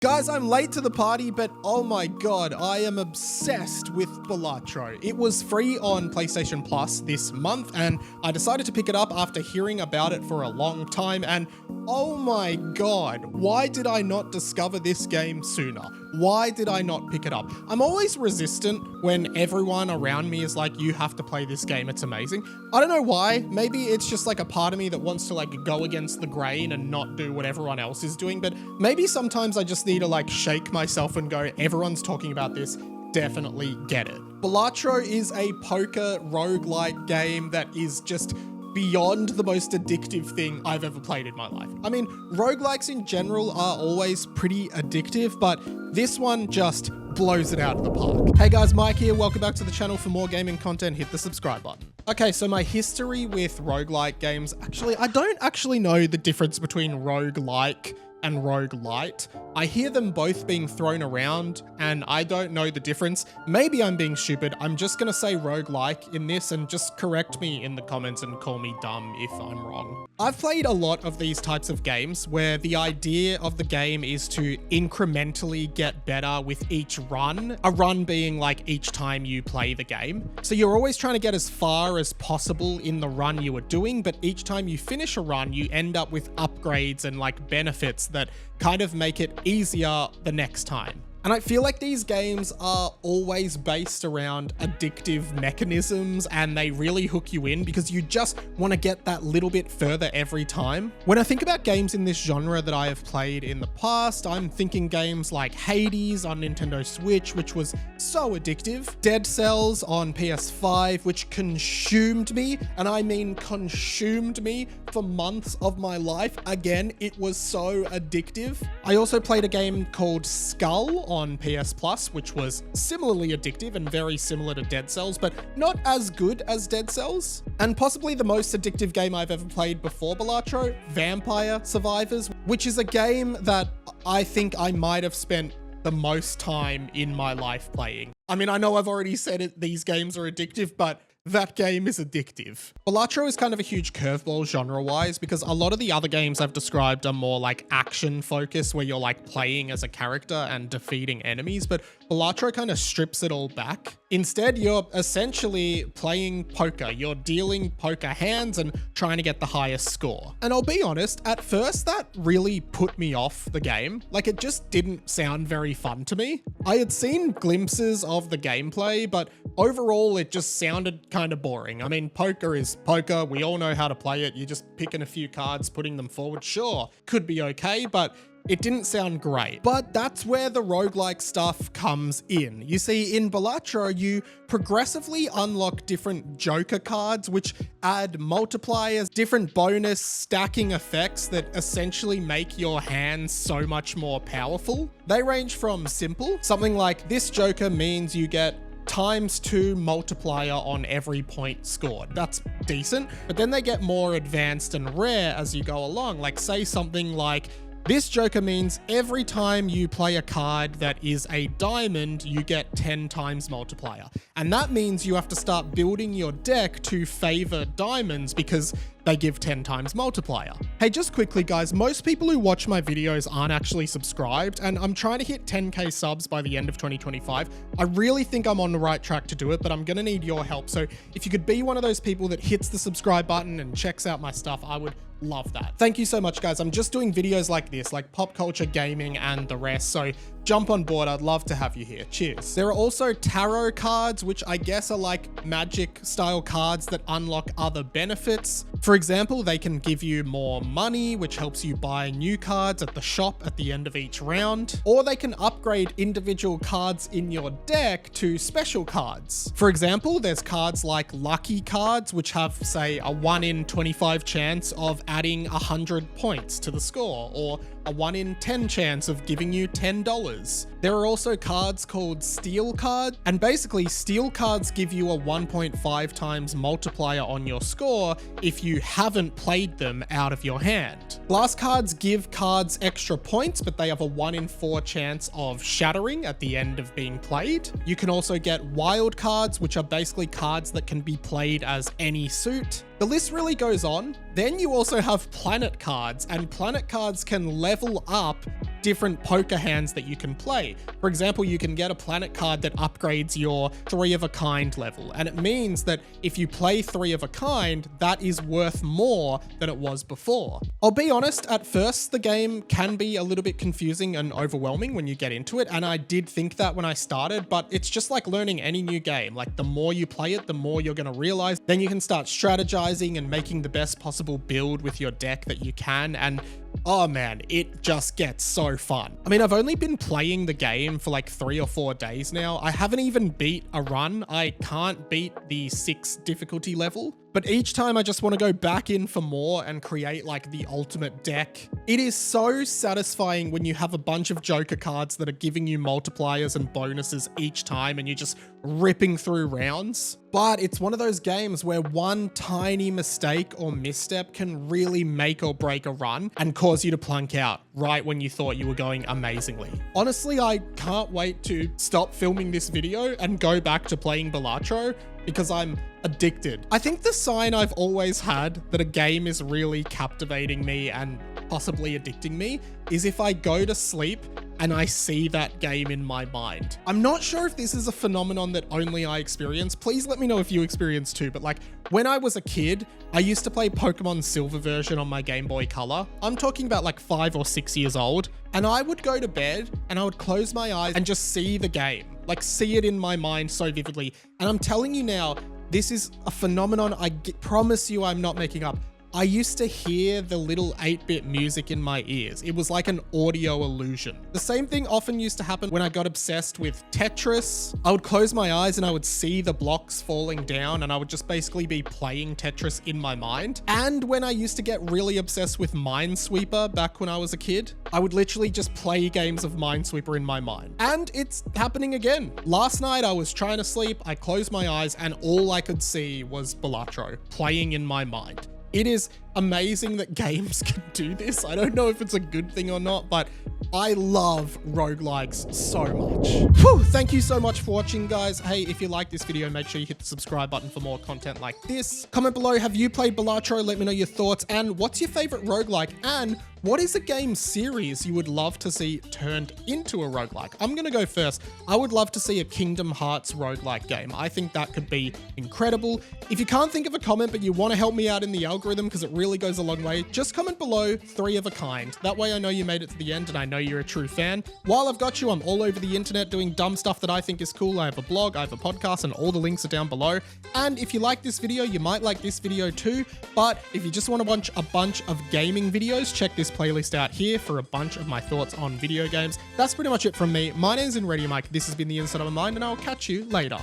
Guys, I'm late to the party, but oh my god, I am obsessed with Balatro. It was free on PlayStation Plus this month, and I decided to pick it up after hearing about it for a long time, and oh my god, why did I not discover this game sooner? Why did I not pick it up? I'm always resistant when everyone around me is like, you have to play this game, it's amazing. I don't know why. Maybe it's just like a part of me that wants to like go against the grain and not do what everyone else is doing, but maybe sometimes I just need to like shake myself and go, everyone's talking about this, definitely get it. Balatro is a poker roguelike game that is just beyond the most addictive thing I've ever played in my life. I mean, roguelikes in general are always pretty addictive, but this one just blows it out of the park. Hey guys, Mike here. Welcome back to the channel. For more gaming content, hit the subscribe button. Okay, so my history with roguelike games, actually, I don't actually know the difference between roguelike and roguelite. I hear them both being thrown around and I don't know the difference. Maybe I'm being stupid. I'm just gonna say roguelike in this and just correct me in the comments and call me dumb if I'm wrong. I've played a lot of these types of games where the idea of the game is to incrementally get better with each run, a run being like each time you play the game. So you're always trying to get as far as possible in the run you are doing, but each time you finish a run, you end up with upgrades and like benefits that kind of make it easier the next time. And I feel like these games are always based around addictive mechanisms and they really hook you in because you just want to get that little bit further every time. When I think about games in this genre that I have played in the past, I'm thinking games like Hades on Nintendo Switch, which was so addictive, Dead Cells on PS5, which consumed me, and I mean consumed me for months of my life. Again, it was so addictive. I also played a game called Skull on PS Plus, which was similarly addictive and very similar to Dead Cells, but not as good as Dead Cells. And possibly the most addictive game I've ever played before Balatro, Vampire Survivors, which is a game that I think I might have spent the most time in my life playing. I mean, I know I've already said it, these games are addictive, but that game is addictive. Balatro is kind of a huge curveball genre-wise because a lot of the other games I've described are more like action focused where you're like playing as a character and defeating enemies, but Balatro kind of strips it all back. Instead, you're essentially playing poker. You're dealing poker hands and trying to get the highest score. And I'll be honest, at first that really put me off the game. Like it just didn't sound very fun to me. I had seen glimpses of the gameplay, but overall it just sounded kind of boring. I mean, poker is poker. We all know how to play it. You're just picking a few cards, putting them forward. Sure, could be okay, but it didn't sound great. But that's where the roguelike stuff comes in. You see, in Balatro, you progressively unlock different Joker cards, which add multipliers, different bonus stacking effects that essentially make your hands so much more powerful. They range from simple, something like this Joker means you get ×2 multiplier on every point scored. That's decent, but then they get more advanced and rare as you go along. Like say something like, this Joker means every time you play a card that is a diamond, you get 10 times multiplier. And that means you have to start building your deck to favor diamonds because they give 10 times multiplier. Hey, just quickly guys, most people who watch my videos aren't actually subscribed and I'm trying to hit 10K subs by the end of 2025. I really think I'm on the right track to do it, but I'm gonna need your help. So if you could be one of those people that hits the subscribe button and checks out my stuff, I would love that. Thank you so much guys. I'm just doing videos like this, like pop culture, gaming and the rest. So jump on board. I'd love to have you here. Cheers. There are also tarot cards, which I guess are like magic style cards that unlock other benefits. For example, they can give you more money, which helps you buy new cards at the shop at the end of each round, or they can upgrade individual cards in your deck to special cards. For example, there's cards like lucky cards, which have say a 1 in 25 chance of adding 100 points to the score, or a 1 in 10 chance of giving you $10. There are also cards called steel cards, and basically steel cards give you a 1.5 times multiplier on your score if you haven't played them out of your hand. Glass cards give cards extra points, but they have a 1 in 4 chance of shattering at the end of being played. You can also get wild cards, which are basically cards that can be played as any suit. The list really goes on. Then you also have planet cards, and planet cards can level up different poker hands that you can play. For example, you can get a planet card that upgrades your 3 of a kind level, and it means that if you play 3 of a kind, that is worth more than it was before. I'll be honest, at first the game can be a little bit confusing and overwhelming when you get into it, and I did think that when I started, but it's just like learning any new game. Like, the more you play it, the more you're gonna realize. Then you can start strategizing and making the best possible build with your deck that you can, and oh man, it just gets so fun. I mean, I've only been playing the game for like 3 or 4 days now. I haven't even beat a run. I can't beat the 6 difficulty level. But each time I just want to go back in for more and create like the ultimate deck. It is so satisfying when you have a bunch of Joker cards that are giving you multipliers and bonuses each time and you're just ripping through rounds. But it's one of those games where one tiny mistake or misstep can really make or break a run and cause you to plunk out right when you thought you were going amazingly. Honestly, I can't wait to stop filming this video and go back to playing Balatro because I'm addicted. I think the sign I've always had that a game is really captivating me and possibly addicting me is if I go to sleep and I see that game in my mind. I'm not sure if this is a phenomenon that only I experience. Please let me know if you experience too, but like when I was a kid, I used to play Pokemon Silver version on my Game Boy Color. I'm talking about like 5 or 6 years old. And I would go to bed and I would close my eyes and just see the game, like see it in my mind so vividly. And I'm telling you now, this is a phenomenon I promise you I'm not making up. I used to hear the little 8-bit music in my ears. It was like an audio illusion. The same thing often used to happen when I got obsessed with Tetris. I would close my eyes and I would see the blocks falling down and I would just basically be playing Tetris in my mind. And when I used to get really obsessed with Minesweeper back when I was a kid, I would literally just play games of Minesweeper in my mind. And it's happening again. Last night I was trying to sleep, I closed my eyes and all I could see was Balatro playing in my mind. It is amazing that games can do this. I don't know if it's a good thing or not, but I love roguelikes so much. Whew, thank you so much for watching, guys. Hey, if you like this video, make sure you hit the subscribe button for more content like this. Comment below, have you played Balatro? Let me know your thoughts. And what's your favorite roguelike? And what is a game series you would love to see turned into a roguelike? I'm gonna go first. I would love to see a Kingdom Hearts roguelike game. I think that could be incredible. If you can't think of a comment, but you wanna help me out in the algorithm because it really goes a long way, just comment below 3 of a kind. That way I know you made it to the end and I know you're a true fan. While I've got you, I'm all over the internet doing dumb stuff that I think is cool. I have a blog, I have a podcast, and all the links are down below. And if you like this video, you might like this video too. But if you just want to watch a bunch of gaming videos, check this playlist out here for a bunch of my thoughts on video games. That's pretty much it from me. My name's Ready Mike. This has been The Inside of My Mind, and I'll catch you later.